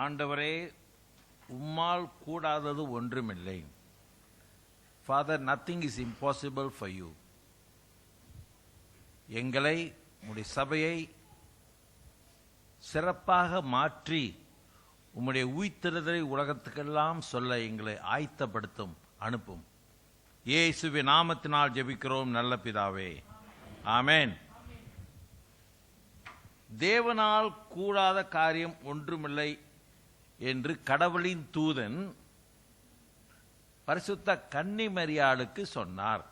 ஆண்டவரே, உம்மால் கூடாதது ஒன்றுமில்லை. Father, nothing is impossible for you. எங்களை, உம்முடைய சபையை சிறப்பாக மாற்றி உம்முடைய உயிர்த்தெழுதலை உலகத்துக்கெல்லாம் சொல்ல எங்களை ஆயத்தப்படுத்தும், அனுப்பும். இயேசுவின் நாமத்தினால் ஜெபிக்கிறோம் நல்ல பிதாவே, ஆமென். தேவனால் கூடாத காரியம் ஒன்றுமில்லை என்று கடவுளின் தூதன் பரிசுத்த கன்னிமரியாளுக்கு சொன்னார்.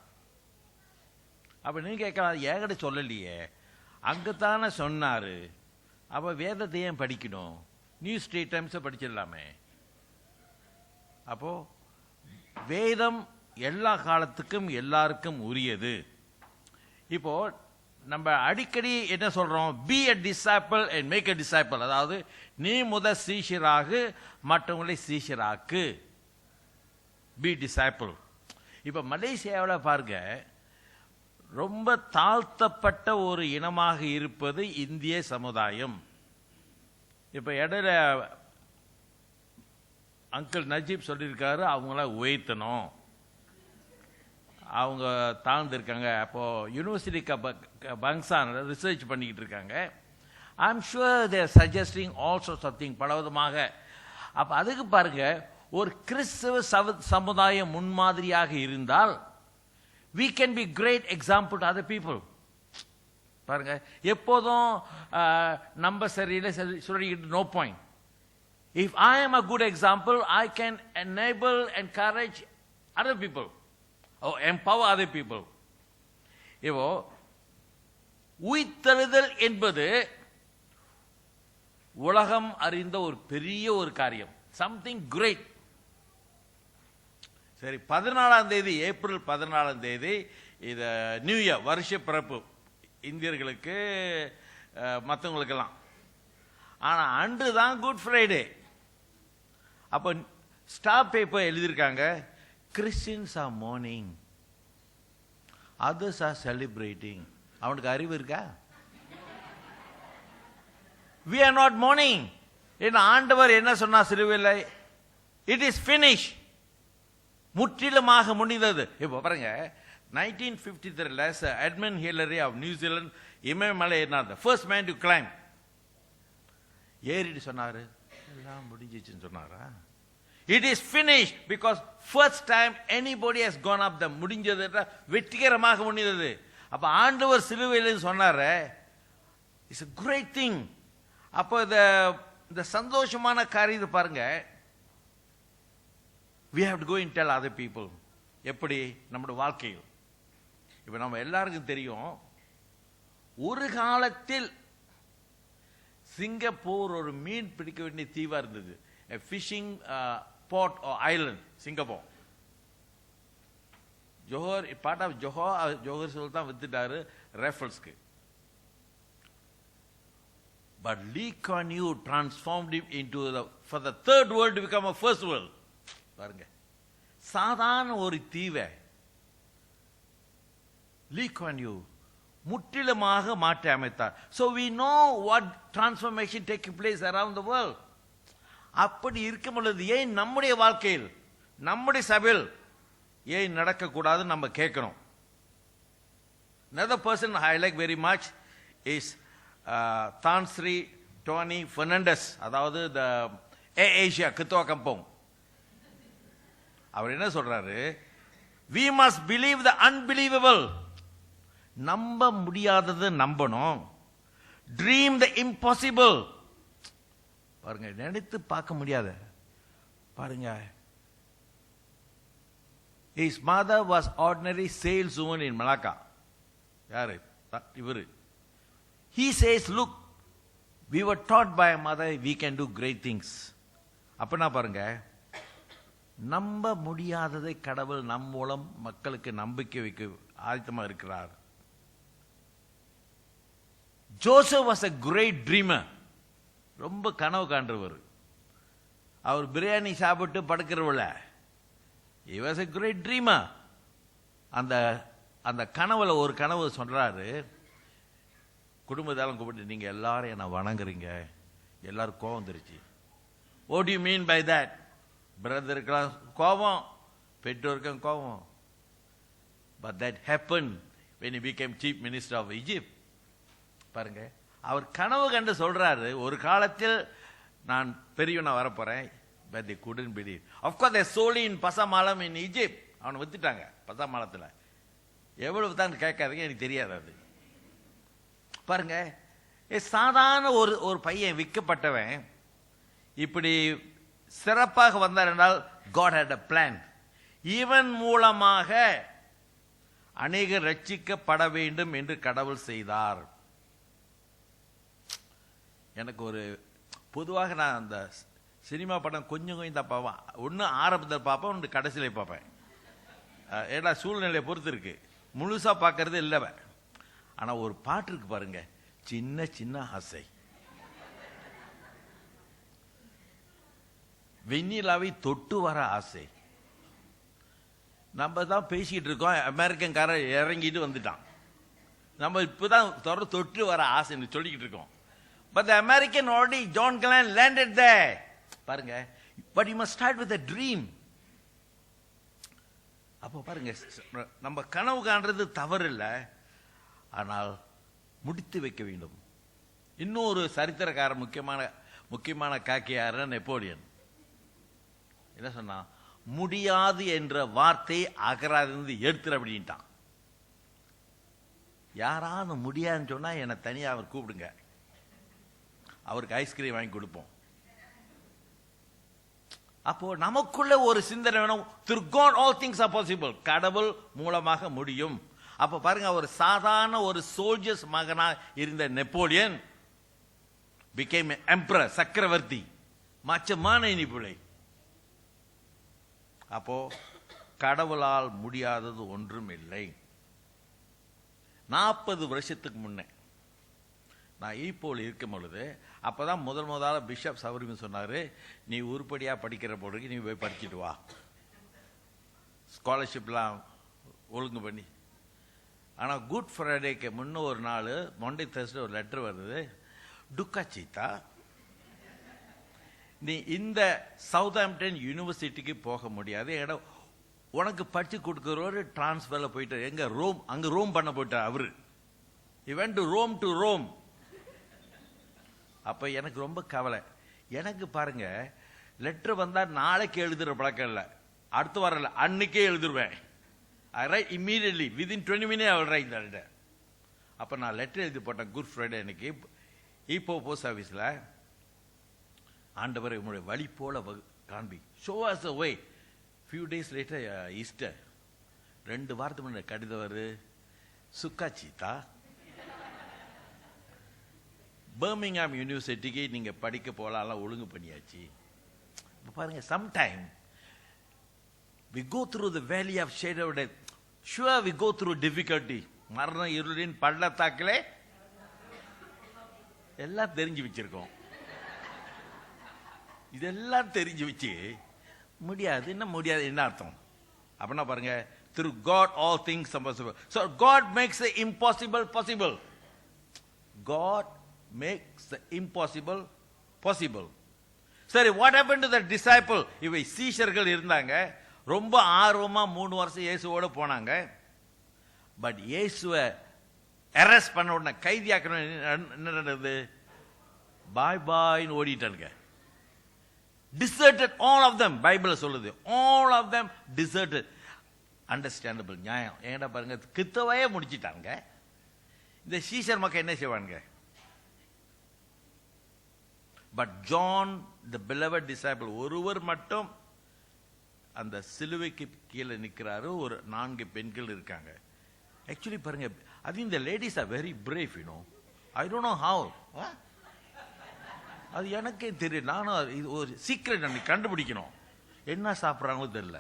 அப்ப நீங்க கேட்கலாம், ஏகட சொல்லலையே, அங்கத்தானே சொன்னாரு, அப்ப வேதத்தை ஏன் படிக்கணும்? நியூ ஸ்ட்ரீட் டைம்ஸை படிச்சிடலாமே. அப்போ வேதம் எல்லா காலத்துக்கும் எல்லாருக்கும் உரியது. இப்போ நம்ம அடிக்கடி என்ன சொல்றோம்? Be a disciple and make a disciple. அதாவது நீ முதல் சீஷராகு, மற்றவங்களை சீஷராக்கு. B disciple. இப்ப மலேசியாவில் பாருங்க, ரொம்ப தாழ்த்தப்பட்ட ஒரு இனமாக இருப்பது இந்திய சமுதாயம். இப்ப இடையில அங்கிள் நஜீப் சொல்லியிருக்காரு, அவங்கள உயர்த்தணும், அவங்க தாழ்ந்திருக்காங்க. அப்போ யூனிவர்சிட்டி பங்சான் ரிசர்ச் பண்ணிக்கிட்டு இருக்காங்க. I am sure they're suggesting also something பலவிதமாக. அப்போ அதுக்கு பாருங்க, ஒரு கிறிஸ்தவ சமுதாயம் முன்மாதிரியாக இருந்தால் we can be great example to other people. பாருங்க, எப்போதும் நம்ம சரியில்லை சொல்லிக்கிட்டு no point. If I am a good example, I can enable, encourage other people. Empower other people. இப்போ உயிர்த்தெழுதல் என்பது உலகம் அறிந்த ஒரு பெரிய ஒரு காரியம், சம்திங் கிரேட். சரி, 14ஆம் தேதி, ஏப்ரல் 14ஆம் தேதி இது நியூ இயர், வருஷ பிறப்பு இந்தியர்களுக்கு, மற்றவங்களுக்கெல்லாம். ஆனால் அன்று தான் குட் ஃப்ரைடே. அப்போ ஸ்டார் பேப்பர் எழுதியிருக்காங்க, Christians are mourning, others are celebrating. அவனுக்கு அறிவு இருக்கா? We are not mourning. என்ன ஆண்டவர் என்ன சொன்னா சிலுவையில்? It is finished. முற்றிலுமாக முடிந்தது. இப்போ பாருங்க, 1953 எட்மண்ட் ஹில்லரி ஆஃப் நியூசிலாந்து இமயமலை ஏறினார், the first man to climb. ஏறிட்டு சொன்னாரு, எல்லாம் முடிஞ்சிச்சுன்னு சொன்னாரா? It is finished because first time anybody has gone up the முடிஞ்சது, வெற்றிகரமாக முடிந்தது. அப்ப ஆண்டவர் சிலுவையில் சொன்னாரு, இட்ஸ் a great thing. அப்போ இந்த சந்தோஷமான காரியத்தை பாருங்க, we have to go and tell other people. எப்படி? நம்முடைய வாழ்க்கையில். இப்ப நம்ம எல்லாருக்கும் தெரியும், ஒரு காலத்தில் சிங்கப்பூர் ஒரு மீன் பிடிக்க வேண்டிய தீவா இருந்தது, fishing port or island, Singapore. Johor, part of Johor சொல் தான் வித்துட்டாரு ரேஃபல்ஸ்க்கு. But Lee Kuan Yew transformed him into for the third world to become a first world. பாருங்க, சாதாரண ஒரு தீவை Lee Kuan Yew முற்றிலுமாக மாற்றி அமைத்தார். So we know what transformation taking place around the world. அப்படி இருக்கும் பொழுது ஏன் நம்முடைய வாழ்க்கையில், நம்முடைய சபையில் ஏன் நடக்கக்கூடாது நம்ம கேட்கணும். Another person I like very much is தான் ஸ்ரீ டோனி பெர்னாண்டஸ், அதாவது the Asia கித்துவா கம்பம். அவர் என்ன சொல்றாரு? We must believe the unbelievable. நம்ப முடியாதது நம்பணும். Dream the impossible. பாருங்க, நினைத்து பார்க்க முடியாத. பாருங்க, his mother was ordinary saleswoman in Malacca. யாரு? இவரு. He says, look, we were taught by a mother we can do great things. அப்பனா பாருங்க, நம்ப முடியாததை கடவுள் நம் மூலம் மக்களுக்கு நம்பிக்கை வைக்க ஆயத்தமா இருக்கிறார். Joseph was a great dreamer. ரொம்ப கனவு காண்றவர். அவர் பிரியாணி சாப்பிட்டு படுக்கிறவள, he was a great dreamer. அந்த கனவுல ஒரு கனவு சொல்றாரு, குடும்பத்தாலும் கூப்பிட்டு, நீங்க எல்லாரும் என்ன வணங்குறீங்க, எல்லாரும் கோவம் வந்துருச்சு, What do you mean by that? பிரதருக்கெல்லாம் கோபம், பெற்றோருக்கும் கோபம். But that happened when he became chief minister of Egypt. பாருங்க, அவர் கனவு கண்டு சொல்றாரு, ஒரு காலத்தில் நான் பெரியவனா வரப்போறேன். But they couldn't believe. Of course they sold in பசமாலம் in Egypt. அவனை வித்துட்டாங்க பசமாலத்தில். எவ்வளவு தான் கேட்காதீங்க, எனக்கு தெரியாது அது. பாருங்க, சாதாரண ஒரு பையன் விற்கப்பட்டவன் இப்படி சிறப்பாக வந்தார் என்றால் God had a plan. இவன் மூலமாக அநேகர் ரட்சிக்கப்பட வேண்டும் என்று கடவுள் செய்தார். எனக்கு ஒரு பொதுவாக நான் அந்த சினிமா படம் கொஞ்சம் தான் பார்ப்பேன். ஒன்று ஆரம்பத்தில் பார்ப்பேன், ஒன்று கடைசியில் பார்ப்பேன். ஏன்னா சூழ்நிலையை பொறுத்து இருக்கு, முழுசா பார்க்கறது இல்லவ. ஆனால் ஒரு பாட்டு இருக்கு பாருங்க, சின்ன சின்ன ஆசை. வெண்ணிலாவை தொட்டு வர ஆசை. நம்ம தான் பேசிக்கிட்டு இருக்கோம், அமெரிக்கன்காரன் இறங்கிட்டு வந்துட்டான். நம்ம இப்போதான் தொட்டு வர ஆசைன்னு சொல்லிக்கிட்டு இருக்கோம். But the American already, John Glenn landed there. பாருங்க, but you must start with a dream. அப்போ பாருங்க, நம்ம கனவு காண்றது தவறு இல்லை, ஆனால் முடித்து வைக்க வேண்டும். இன்னொரு சரித்திரக்காரர் முக்கியமான காக்கியார நெப்போலியன் என்ன சொன்னா, முடியாது என்ற வார்த்தை அகராதிலிருந்து எடுத்துற அப்படின்ட்டான். யாராவது முடியாதுன்னு சொன்னா என்னை தனியா அவர் கூப்பிடுங்க, அவருக்கு ஐஸ்கிரீம் வாங்கி கொடுப்போம். அப்போ நமக்குள்ள ஒரு சிந்தனை வேணும், through God all things are possible. கடவுள் மூலமாக முடியும். அப்ப பாருங்க, ஒரு சாதாரண ஒரு சோல்ஜர்ஸ் மகனா இருந்த நெப்போலியன் became an emperor, சக்கரவர்த்தி, மச்சமான இனிப்புலை. அப்போ கடவுளால் முடியாதது ஒன்றும் இல்லை. 40 வருஷத்துக்கு முன்னே நான் ஈப்போல் இருக்கும் பொழுது, அப்பதான் முதலாக பிஷப் சௌரியம் சொன்னாரு, நீ உருப்படியா படிக்கிற போடுக்கு நீ போய் படிச்சுட்டு வா, ஸ்காலர்ஷிப்லாம் ஒழுங்கு பண்ணி. ஆனா குட் ஃப்ரைடேக்கு முன்ன ஒரு நாள், மண்டே தேர்ஸ்டே ஒரு லெட்டர் வருது, டுக்கா சீதா, நீ இந்த சவுத்தாம்ப்டன் யூனிவர்சிட்டிக்கு போக முடியாது, ஏன்னா உனக்கு படிச்சு கொடுக்கிறவரு டிரான்ஸ்ஃபர்ல போயிட்டு எங்க ரோம், அங்க ரோம் பண்ண போயிட்டார் அவரு. He went to Rome. அப்ப எனக்கு ரொம்ப கவலை. எனக்கு பாருங்க, லெட்டர் வந்தா நாளைக்கு எழுதுற பழக்கம் இல்லை, அடுத்த வாரம் இல்லை, அன்னைக்கே எழுதுருவேன். I write immediately, within 20 minutes I will write that letter. அப்ப நான் லெட்டர் எழுதி போட்டேன் குட் ஃப்ரைடே அன்னைக்கு. இப்போ போஸ்ட் ஆஃபீஸ்ல, ஆண்டவரை உங்களுடைய வழி போல காண்பி, show us the way. Few days later Easter, 2 வாரத்துக்கு முன்னாடி கடிதம் வருது, சுக்கா சீதா, பர்மிங்ஹாம் யூனிவர்சிட்டிக்கு நீங்க படிக்க போலாம், ஒழுங்கு பண்ணியாச்சு. பாருங்க, sometime we go through the valley of shadow of death. Sure, we go through difficulty. மரண இருளின் பள்ளத்தாக்கிலே எல்லாம் தெரிஞ்சு வச்சிருக்கோம். இதெல்லாம் தெரிஞ்சு வச்சு முடியாது என்ன அர்த்தம்? அப்படின்னா பாருங்க, through God all things are possible. So God makes the impossible possible. God makes the impossible possible. சரி, what happened to the disciple? இவை சீஷர்கள் இருந்தாங்க, ரொம்ப ஆர்வமா 3 வருஷம் இயேசுவோட போனாங்க. பட் இயேசுவை அரெஸ்ட் பண்ண உடனே, கைதியாக்கணும், என்ன நடந்தது? பாய்னு ஓடிட்டானுங்க. Deserted all of them, Bible சொல்லுது, all of them deserted. Understandable, நியாயம். ஏன்னா பாருங்க, கிறிஸ்தவையே முடிச்சிட்டாங்க. இந்த சீஷர் மக்கள் என்ன செய்வாங்க? But John, the beloved disciple, ஒருவர் மட்டும் அந்த சிலுவைக்கு கீழே நிற்கிறாரு. ஒரு 4 பெண்கள் இருக்காங்க. ஆக்சுவலி பாருங்க, I think the ladies are very brave, you know. I don't know how. அது எனக்கே தெரியும். நானும் இது ஒரு சீக்ரெட் அன்னைக்கு கண்டுபிடிக்கணும், என்ன சாப்பிட்றாங்களோ தெரியல.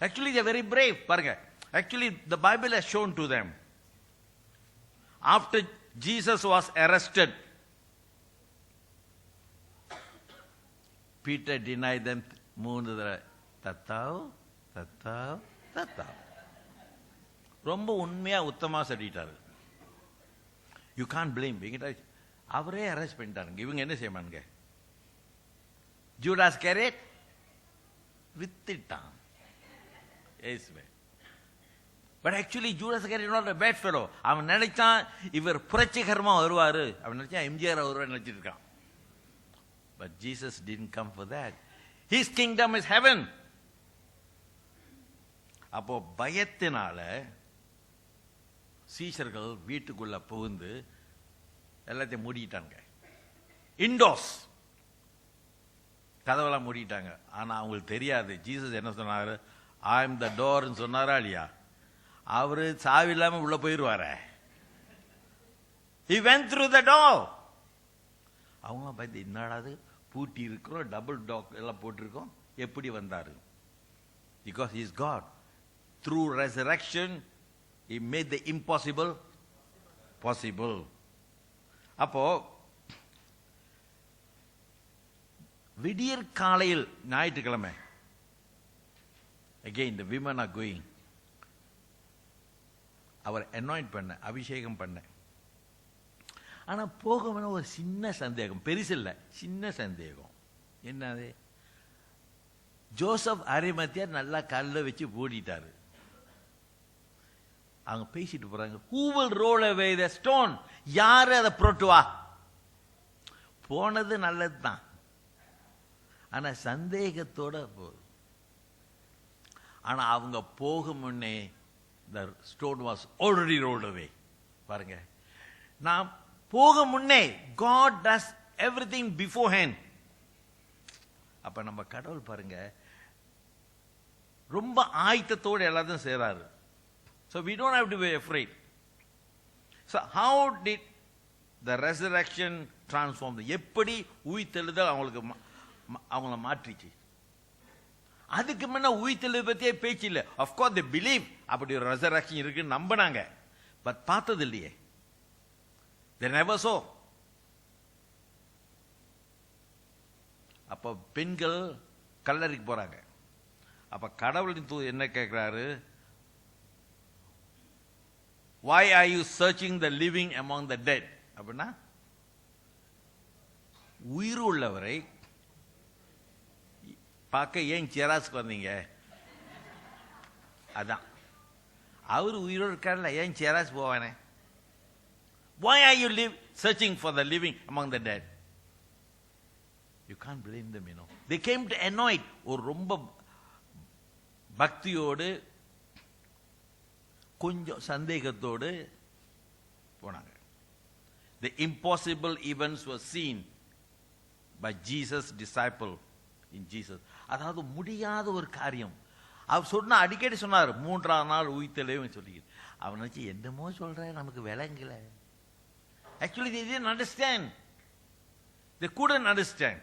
Actually they are very brave. பாருங்க, actually the Bible has shown to them, after Jesus was arrested, Peter denied them 3 தடவை. தத்தாவ். ரொம்ப உண்மையா உத்தமா சொல்லிட்டாரு. You can't blame. அவரே அரெஸ்ட் பண்ணிட்டாருங்க. இவங்க என்ன செய்வானுங்க? ஜூடாஸ் கேரியட் வித்துட்டான் இயேசுவை. But actually Judas carried not a bad fellow. அவன் நினைச்சான் இவர் புரட்சிகரமா வருவாரு, அவன் நினைச்சான் எம்ஜிஆர் வருவார் நினைச்சிட்டு இருக்கான். But Jesus didn't come for that. His kingdom is heaven. அப்போ பயத்தினால சீஷர்கள் வீட்டுக்குள்ள புகுந்து எல்லாத்தையும் மூடிட்டாங்க. இண்டோஸ் கதவெல்லாம் மூடிட்டாங்க. ஆனா அவங்களுக்கு தெரியாது ஜீசஸ் என்ன சொன்னாரு. ஐ எம் த டோர்னு சொன்னாரா இல்லையா? அவரு சாவி இல்லாம உள்ள போயிருவாரு. He went through the door. அவங்க பயந்து என்னடாது பூட்டி இருக்கிறோம், டபுள் டாக் எல்லாம் போட்டிருக்கோம், எப்படி வந்தாரு? Because he is God. Through resurrection he made the impossible possible. அப்போ விடியற் காலையில் ஞாயிற்றுக்கிழமை again the women are going. அவர் அனாயிண்ட் பண்ண, அபிஷேகம் பண்ண. ஆனா போகணும்னு ஒரு சின்ன சந்தேகம், பெருசு இல்லை, சின்ன சந்தேகம். என்னது? ஜோசப் அரிமத்தியார் நல்லா கல்ல வச்சு மூடிட்டாரு. அவங்க பேசிட்டு போறாங்க. Who will roll away the stone? யாரு அதை புரட்டுவா? போனது நல்லதுதான், ஆனா சந்தேகத்தோட போகுது. ஆனா அவங்க போகும் முன்னே the stone was already rolled away. பாருங்க, நாம் போக முன்னே God does everything beforehand. அப்ப நம்ம கடவுள் பாருங்க ரொம்ப ஆயத்தத்தோடு எல்லாத்தையும் செய்றாரு. So we don't have to be afraid. So how did the resurrection transform? எப்படி உயிர்த்தெழுதல் அவங்கள மாற்றிச்சு? அதுக்கு முன்ன உயிர்த்தெழுதல் பத்தியே பேச்சு இல்லை. Of course they believe அப்படி ஒரு resurrection இருக்குன்னு நம்பினாங்க, பட் பார்த்தது இல்லையே. They never saw. அப்ப பெண்கள் கல்லறைக்கு போறாங்க. அப்ப கடவுளின் தூதர் என்ன கேட்கிறாரு? Why are you searching the living among the dead? அப்படின்னா உயிர் உள்ளவரை பார்க்க ஏன் சேராஸ்க்கு வந்தீங்க? அதான் அவர் உயிரோடு இருக்கார்ல, ஏன் Cheras போவானே? Why are you searching for the living among the dead? You can't blame them, you know. They came to anoint. ஒரு ரொம்ப பக்தியோடு கொஞ்சம் சந்தேகத்தோடு போனாங்க. The impossible events were seen by Jesus' disciple in Jesus. அதாவது முடியாத ஒரு காரியம் அவர் சொன்ன, அடிக்கடி சொன்னார் 3ஆம் நாள் உயிர்த்தெழுவேன்னு சொல்லி. அவன் வச்சு என்னமோ சொல்ற, நமக்கு விளங்கல. Actually they didn't understand. They couldn't understand.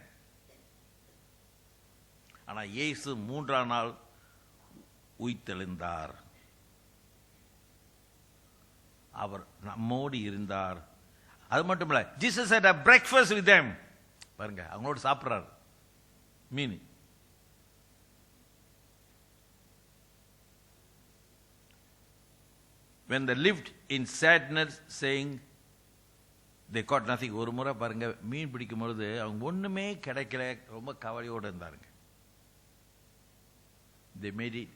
ஆனா இயேசு 3ஆம் நாள் உயிர்த்தெழுந்தார். அவர் நம்மோடு இருந்தார். அது மட்டும் இல்ல, Jesus had a breakfast with them. பாருங்க, அவங்களோட சாப்பிடுறாரு மீன். When they lived in sadness saying they caught nothing. ஒரு முறை பாருங்க மீன் பிடிக்கும் பொழுது அவங்க ஒண்ணுமே கிடைக்கல, ரொம்ப கவலையோடு இருந்தாருங்க. They made it,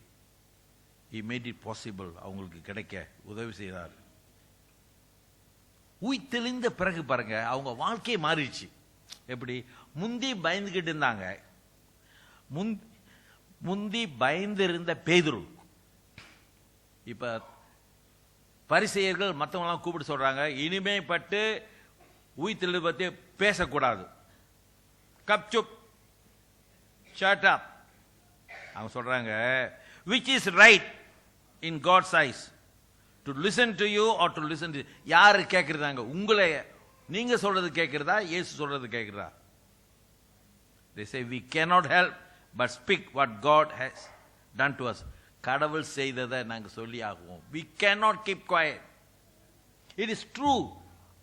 he made it possible. அவங்களுக்கு கிடைக்க உதவி செய்தார். உயிர்த்தெழுந்த பிறகு பாருங்க அவங்க வாழ்க்கை மாறிடுச்சு. எப்படி? முந்தி பயந்துகிட்டு இருந்தாங்க. முந்தி பயந்து இருந்த பேதுரு இப்ப பரிசேயர்கள் மற்றவங்களாம் கூப்பிட்டு சொல்றாங்க, இனிமே பட்டு உயிர்த்தெழுதலை பத்தி பேசக்கூடாது, கப்சுப், ஷட் அப். அவங்க சொல்றாங்க, which is right in God's eyes, to listen to you or to listen to you? யாரு கேட்கறாங்க? உங்களை நீங்க சொல்றது கேட்கிறதா, இயேசு சொல்றது கேட்கிறதா? They say we cannot help but speak what God has done to us. கடவுள் செய்ததை நாங்க சொல்லி ஆகுவோம். We cannot keep quiet. It is true.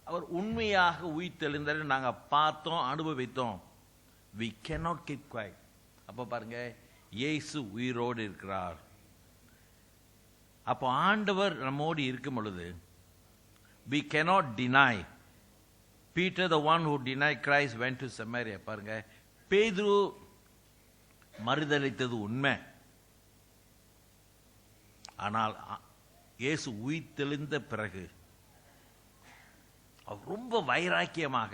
அவர் உண்மையாக உயிர்த்தெழுந்தார், நாங்க பார்த்தோம், அனுபவித்தோம். We cannot keep quiet. அப்ப பாருங்க, இயேசு உயிரோடு இருக்கிறார். அப்போ ஆண்டவர் நம்மோடு இருக்கும் பொழுது we cannot deny. Peter, the one who denied Christ, went to Samaria. பாருங்க, பேதுரு மறுதலித்தது உண்மை. ஆனால் இயேசு உயிர்த்தெழுந்த பிறகு அவர் ரொம்ப வைராக்கியமாக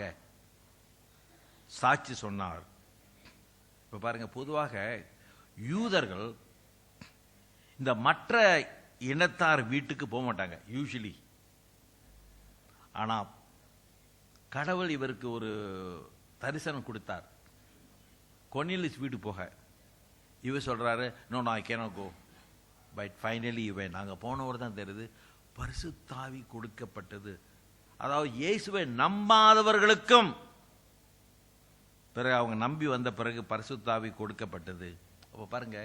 சாட்சி சொன்னார். இப்ப பாருங்க, பொதுவாக யூதர்கள் இந்த மற்ற இனத்தார் வீட்டுக்கு போக மாட்டாங்க யூசுவலி. ஆனா கடவுள் இவருக்கு ஒரு தரிசனம் கொடுத்தார். கொர்னேலியஸ் வீட்டு போக இவர் சொல்றாரு, no I cannot go. But finally இவன் நாங்கள் போனவர் தான் தெரியுது பரிசுத்த ஆவி கொடுக்கப்பட்டது. அதாவது இயேசுவை நம்பாதவர்களுக்கும் பிறகு அவங்க நம்பி வந்த பிறகு பரிசுத்த ஆவி கொடுக்கப்பட்டது. அப்போ பாருங்க,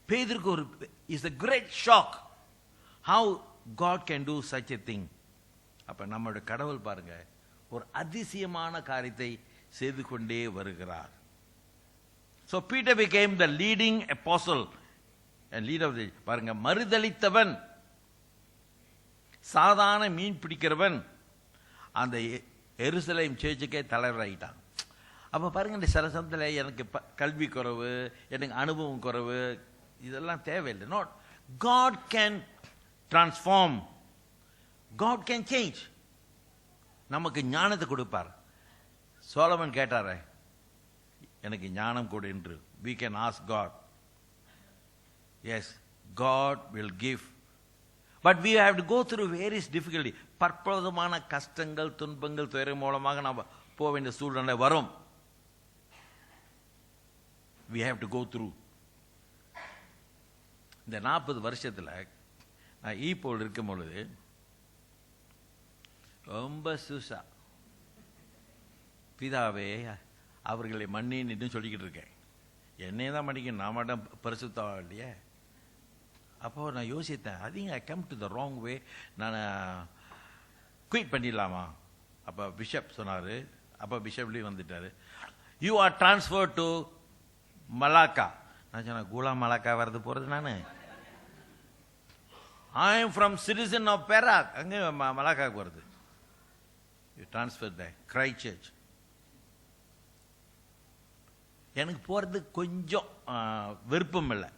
பேதுருக்கு ஒரு is a great shock how God can do such a thing. அப்ப நம்மளுடைய கடவுள் பாருங்க ஒரு அதிசயமான காரியத்தை செய்து கொண்டே வருகிறார். So Peter became the leading apostle and leader of the பாருங்க, மறுதலித்தவன், சாதாரண மீன் பிடிக்கிறவன் அந்த எருசலேம் சேர்ச்சுக்கே தலைவராயிட்டான். அப்ப பாருங்க, இந்த சில சமயத்தில் எனக்கு கல்வி குறைவு, எனக்கு அனுபவம் குறைவு, இதெல்லாம் தேவையில்லை. Not God can transform, God can change. நமக்கு ஞானத்தை கொடுப்பார். சோலமன் கேட்டாரே, எனக்கு ஞானம் கொடு என்று. We can ask God. Yes, God will give. But we have to go through various difficulty. பற்பலமான கஷ்டங்கள், துன்பங்கள், துயரம் மூலமாக நாம் போக வேண்டிய சூழ்நிலை வரும். We have to go through. இந்த 40 வருஷத்துல நான் ஈப்போல் இருக்கும் பொழுது ரொம்ப சூசா, பிதாவே அவர்களை மன்னின்னு சொல்லிக்கிட்டு இருக்கேன். என்னையே தான் மன்னிக்கணும், நான் மட்டும் பரிசுத்தம் இல்லையே. அப்போ நான் யோசித்தேன், I think I come to the wrong way, நான் குயிட் பண்ணிடலாமா? அப்போ பிஷப் சொன்னார். அப்போ பிஷப்லேயும் வந்துட்டார். You are transfer to Malacca. நான் சொன்னேன், கூலா மலாக்கா வரது போகிறது நான்? I am from citizen of Perak, அங்கே மலாக்காவுக்கு வருது. You transfer the Christ church. எனக்கு போகிறது கொஞ்சம் விருப்பம் இல்லை.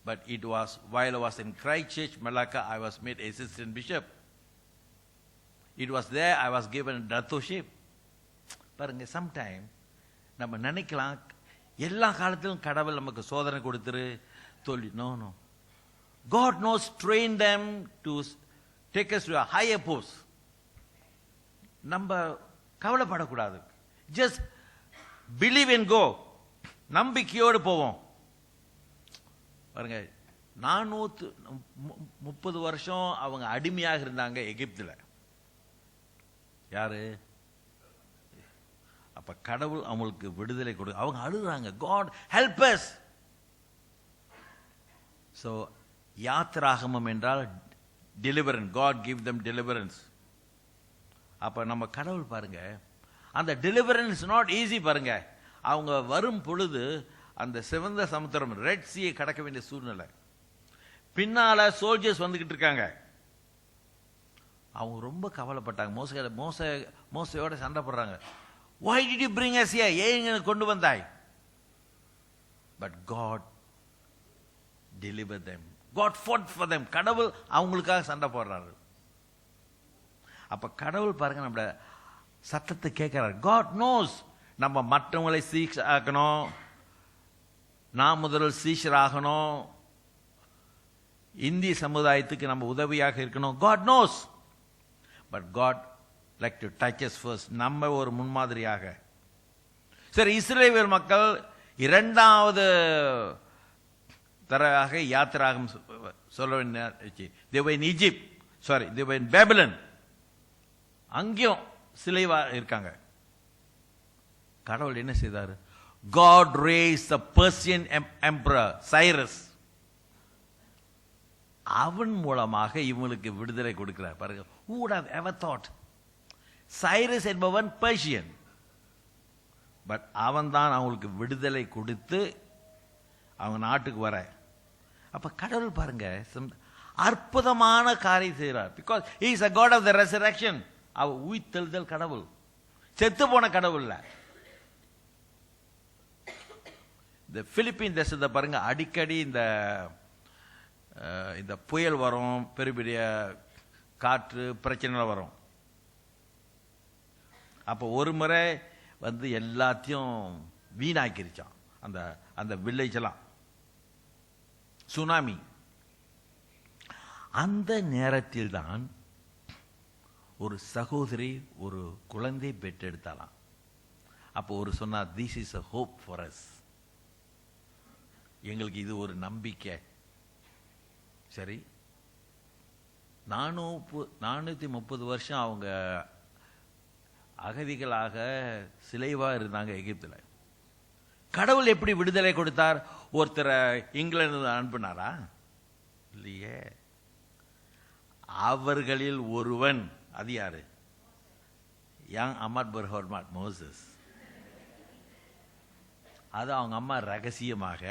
But it was while I was in Christ Church, Malacca, I was made assistant bishop. It was there I was given dathorship. பாருங்க, sometime நம்ம நினைக்கலாம் எல்லா காலத்திலும் கடவுள் நமக்கு சோதனை கொடுத்துரு தோல்வி. No, no. God knows train them to take us to a higher post. நம்ம கவலைப்படக்கூடாது. Just believe and go. நம்பிக்கையோடு போவோம். பாருங்க, 430 வருஷம் அவங்க அடிமையாக இருந்தாங்க எகிப்துல. யாரு? அப்ப கடவுள் அவங்களுக்கு விடுதலை கொடு. அவங்க அழுகுறாங்க, God help us. So யாத்ராகமம் என்றால் deliverance. God give them deliverance. அப்ப நம்ம கடவுள் பாருங்க, அந்த deliverance not easy. பாருங்க, அவங்க வரும் பொழுது அந்த சிவந்த சமுத்திரம் ரெட் சீயை கடக்க வேண்டிய சூழ்நிலை, பின்னால சோல்ஜர்ஸ் வந்துகிட்டு இருக்காங்க. அவங்க ரொம்ப கவலைப்பட்டாங்க. மோசையோட சண்டை போடுறாங்க. Why did you bring us here? ஏன் கொண்டு வந்தாய்? But God delivered them. God fought for them. கடவுள் அவங்களுக்காக சண்டை போடுறாரு. அப்ப கடவுள் பாருங்க நம்ம சத்தத்தை கேட்கிறார். God knows நம்ம மற்றவங்களை சீஷராகணும், நான் முதலில் சீஷராகணும், இந்திய சமுதாயத்துக்கு நம்ம உதவியாக இருக்கணும். God knows. But God like to touch us first. நம்ம ஒரு முன்மாதிரியாக. சரி, இஸ்ரவேல் மக்கள் இரண்டாவது தரவாக யாத்திராகம் சொல்ல வேண்டிய, they were in Egypt. Sorry, they were in Babylon. அங்கேயும் சிலைவா இருக்காங்க. கடவுள் என்ன செய்தார்? God raised the Persian emperor Cyrus. அவன் மூலமாக இவங்களுக்கு விடுதலை கொடுக்கிறார். பாருங்க, who would have ever thought? Cyrus என்பவன் பெர்ஷியன், பட் அவன் தான் அவங்களுக்கு விடுதலை கொடுத்து அவங்க நாட்டுக்கு வர. அப்ப கடவுள் பாருங்க அற்புதமான காரியம் செய்கிறார். Because he is a God of the resurrection. அவர் உயிர்த்தெழுதல் கடவுள், செத்து போன கடவுள் இல்ல. இந்த பிலிப்பீன் தேசத்தை பாருங்க, அடிக்கடி இந்த புயல் வரும், பெரிய பெரிய காற்று பிரச்சனை வரும். அப்போ ஒரு முறை எல்லாத்தையும் வீணாக்கிருச்சான் அந்த வில்லேஜ் எல்லாம், சுனாமி. அந்த நேரத்தில் தான் ஒரு சகோதரி ஒரு குழந்தை பெற்றெடுத்தாலாம். அப்போ ஒரு சொன்னா, this is a hope for us, எங்களுக்கு இது ஒரு நம்பிக்கை. சரி, 430 வருஷம் அவங்க அகதிகளாக சிலைவா இருந்தாங்க எகிப்துல. கடவுள் எப்படி விடுதலை கொடுத்தார்? ஒருத்தரை இங்கிலாந்து அனுப்பினாரா? இல்லையே. அவர்களில் ஒருவன், அது யாரு? யங் அமர் பர்ஹோர்மாட் மோசஸ். அது அவங்க அம்மா ரகசியமாக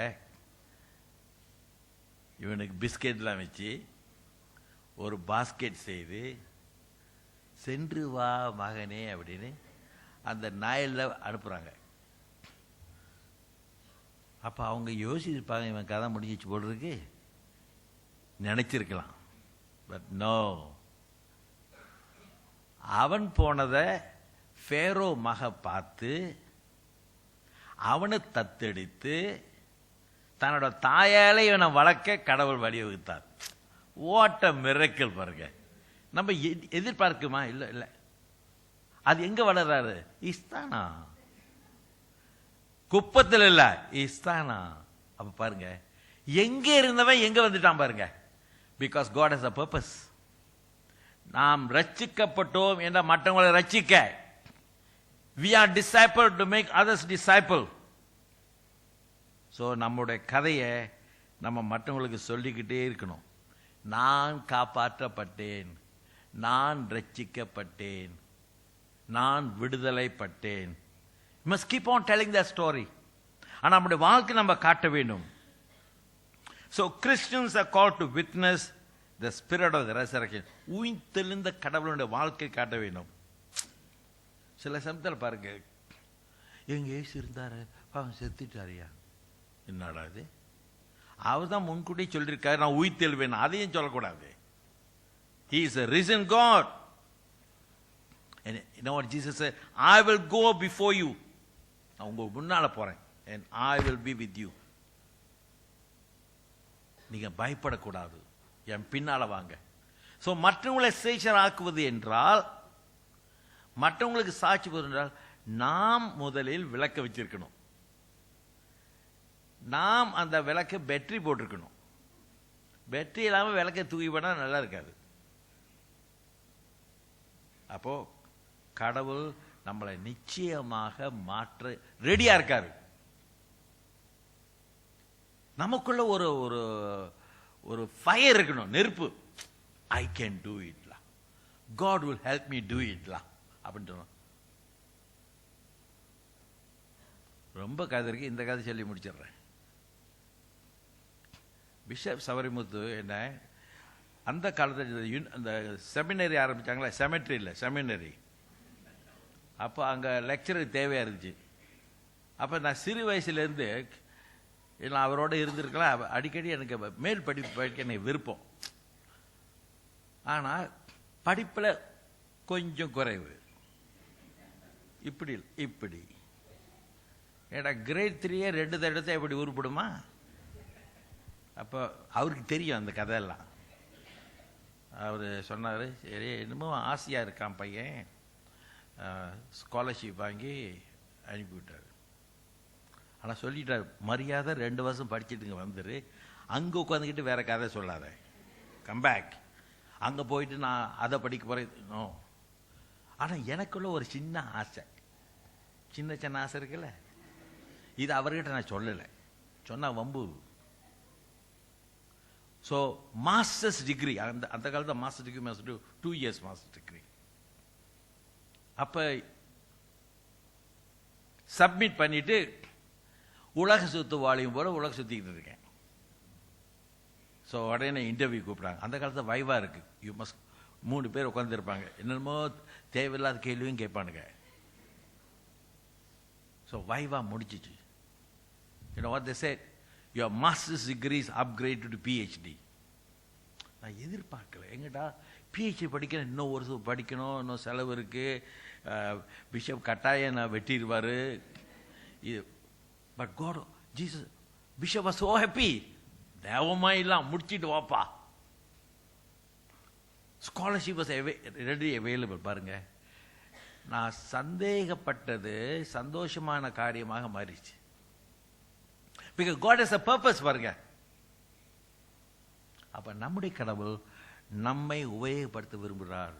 இவனுக்கு பிஸ்கெட்லாம் வச்சு ஒரு பாஸ்கெட் செய்து, சென்று வா மகனே அப்படின்னு அந்த நாயில் அனுப்புறாங்க. அப்ப அவங்க யோசிச்சிருப்பாங்க, இவன் கதை முடிஞ்சிச்சு போல் இருக்கு நினைச்சிருக்கலாம். பட் நோ, அவன் போனதை ஃபேரோ மக பார்த்து அவனை தத்தெடுத்து தன்னோட தாயால இவனை வளர்க்க கடவுள் வழிவகுத்தார். ஓட்ட மிரக்கல் பாருங்க. நம்ம எதிர்பார்க்குமா? இல்லை இல்லை. அது எங்க வளர்றாரு? இஸ்தானா, குப்பத்தில் இல்ல, இஸ்தானா. அப்ப பாருங்க, எங்க இருந்தவன் எங்க வந்துட்டான் பாருங்க. Because God has a purpose. நாம் ரட்சிக்கப்பட்டோம் என்ற மற்றவங்களை ரட்சிக்க. we are discipled to make others disciple. So நம்முடைய கதையை நம்ம மற்றவங்களுக்கு சொல்லிக்கிட்டே இருக்கணும். நான் காப்பாற்றப்பட்டேன், நான் ரட்சிக்கப்பட்டேன், நான் விடுதலைப்பட்டேன். must keep on telling that story. ஆனால் நம்முடைய வாழ்க்கை நம்ம காட்ட வேண்டும். So Christians are called to witness the spirit of the resurrection. உயிர்த்தெழுந்த கடவுளுடைய வாழ்க்கை காட்ட வேண்டும். சில சமயத்தில் பாருங்க, எங்க ஏசு இருந்தாரு, அவன் செத்துட்டாரியா, என்னடா இது? அவர் தான் முன்கூட்டியே சொல்லியிருக்காரு நான் உயிர்த்தெழுவேன், அதையும் சொல்லக்கூடாது. He is a risen God. And you know what Jesus said? I will go before you. நான் உங்க முன்னால போறேன், and I will be with you. நீங்க பயப்படக்கூடாது, என் பின்னால வாங்க. ஸோ மற்றவங்களை சேஷர் ஆக்குவது என்றால், மற்றவங்களுக்கு சாட்சி போது என்றால், நாம் முதலில் விளக்க வச்சிருக்கணும். நாம் அந்த விளக்க பேட்டரி போட்டிருக்கணும். பேட்டரி இல்லாமல் விளக்க தூக்கி போனா நல்லா இருக்காது. அப்போ கடவுள் நம்மளை நிச்சயமாக மாற்ற ரெடியா இருக்காரு. நமக்குள்ள ஒரு ஒரு ஒரு ஃபயர் இருக்கணும், நெருப்பு. ஐ கேன் டூ இட்லா, God will help me do இட்லா அப்படின்னு. ரொம்ப கதை இருக்கு, இந்த கதை சொல்லி முடிச்சிடுறேன். பிஷப் சவரிமுத்து என்ன, அந்த காலத்தில் அந்த செமினரி ஆரம்பிச்சாங்களா, செமெட்ரி இல்லை செமினரி. அப்போ அங்கே லெக்சருக்கு தேவையாக இருந்துச்சு. அப்போ நான் சிறு வயசுலேருந்து நான் அவரோட இருந்திருக்கலாம். அடிக்கடி எனக்கு மேல் படிப்பு படிக்க எனக்கு விருப்பம். ஆனால் படிப்பில் கொஞ்சம் குறைவு. இப்படி ஏடா கிரேட் 3 2 தடவை எப்படி உருப்படுமா? அப்போ அவருக்கு தெரியும் அந்த கதையெல்லாம். அவர் சொன்னார், சரி என்னமோ ஆசையாக இருக்கான் பையன், ஸ்காலர்ஷிப் வாங்கி அனுப்பிவிட்டார். ஆனால் சொல்லிட்டார், மரியாதை 2 வருஷம் படிச்சுட்டுங்க வந்துரு, அங்கே உட்காந்துக்கிட்டு வேற கதை சொல்லாத, கம்பேக். அங்கே போயிட்டு நான் அதை படிக்க போகிறேன். ஆனால் எனக்குள்ள ஒரு சின்ன ஆசை, சின்ன ஆசை இருக்குல்ல, இது அவர்கிட்ட நான் சொல்லலை, சொன்னா வம்பு. ஸோ மாஸ்டர்ஸ் டிகிரி, அந்த காலத்தில் master degree 2 years master degree. அப்போ சப்மிட் பண்ணிட்டு உலக சுத்து வாழியும் போல உலக சுத்திக்கிட்டு இருக்கேன். ஸோ உடனே இன்டர்வியூ கூப்பிட்றாங்க. அந்த காலத்தில் வைவா இருக்கு, யூ மஸ்ட் 3 பேர் உட்காந்துருப்பாங்க, என்னென்னமோ தேவையில்லாத கேள்வியும் கேட்பானுங்க. ஸோ வைவா முடிச்சிச்சு. You know what they said? Your master's degree is upgraded to PhD. நான் எதிர்பார்க்கல. எங்கடா பிஹெச்டி படிக்கணும், இன்னும் ஒரு படிக்கணும், இன்னும் செலவு இருக்கு, பிஷப் கட்டாயம் நான் வெட்டிடுவார். But God, Jesus, bishop was so happy. தேவமா இல்லாம் முடிச்சிட்டு வாப்பா. Scholarship was ready available. பாருங்க, நான் சந்தேகப்பட்டது சந்தோஷமான காரியமாக மாறிச்சு. Because God has a purpose. பாருங்க, அப்ப நம்முடைய கடவுள் நம்மை உபயோகப்படுத்த விரும்புகிறார்.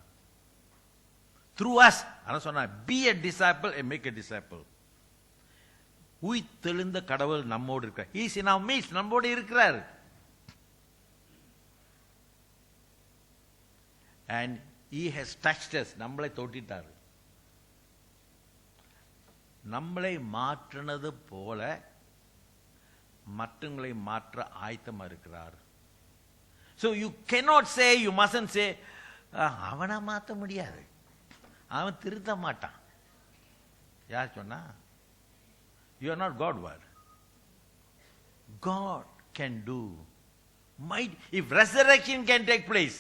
Through us. அதான் சொன்னா, be a disciple and make a disciple. உயிர்த்தெழுந்த கடவுள் நம்மோடு இருக்கிறார். He is in our midst. நம்மோடு இருக்கிறார். And he has touched us. நம்மளை தொட்டிட்டார். நம்மளை மாற்றினது போல மற்றவங்களை மாற்ற ஆயத்தமா இருக்கிறார். So you cannot say, you mustn't say, அவனை மாற்ற முடியாது, அவன் திருத்த மாட்டான். யார் சொன்னா? You are not God. Word. God can do. If resurrection can take place,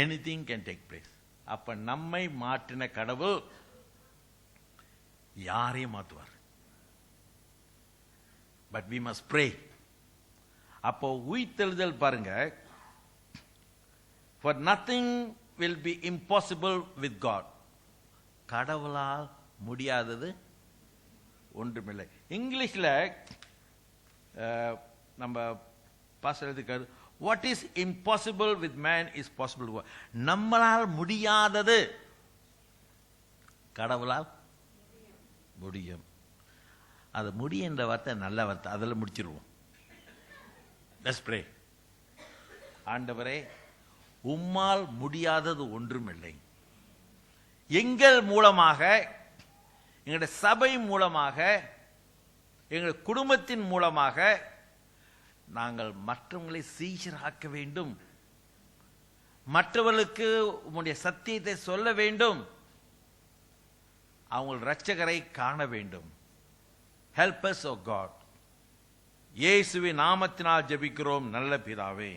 anything can take place. அப்ப நம்மை மாற்றின கடவுள் யாரையும் மாற்றுவார். But we must pray. அப்போ உயிர்த்தெழுதல் பாருங்க, for nothing will be impossible with God. கடவுளால் முடியாதது ஒன்றுமில்லை. இங்கிலீஷ்ல நம்ம பாஸ்டர் எழுதிருக்காரு, what is impossible with man is possible with God. நம்மளால் முடியாதது கடவுளால் முடியும். அது முடியுன்ற வார்த்தை நல்ல வார்த்தை, அதில் முடிச்சிருவோம். Let's pray. ஆண்டவரே, உம்மால் முடியாதது ஒன்றுமில்லை. எங்கள் மூலமாக, எங்களுடைய சபை மூலமாக, எங்கள் குடும்பத்தின் மூலமாக நாங்கள் மற்றவங்களை சீஷராக்க வேண்டும், மற்றவர்களுக்கு உம்முடைய சத்தியத்தை சொல்ல வேண்டும், அவங்க இரட்சகரை காண வேண்டும். Help us, O God. இயேசுவின் நாமத்தினால் ஜெபிக்கிறோம் நல்ல பிதாவே.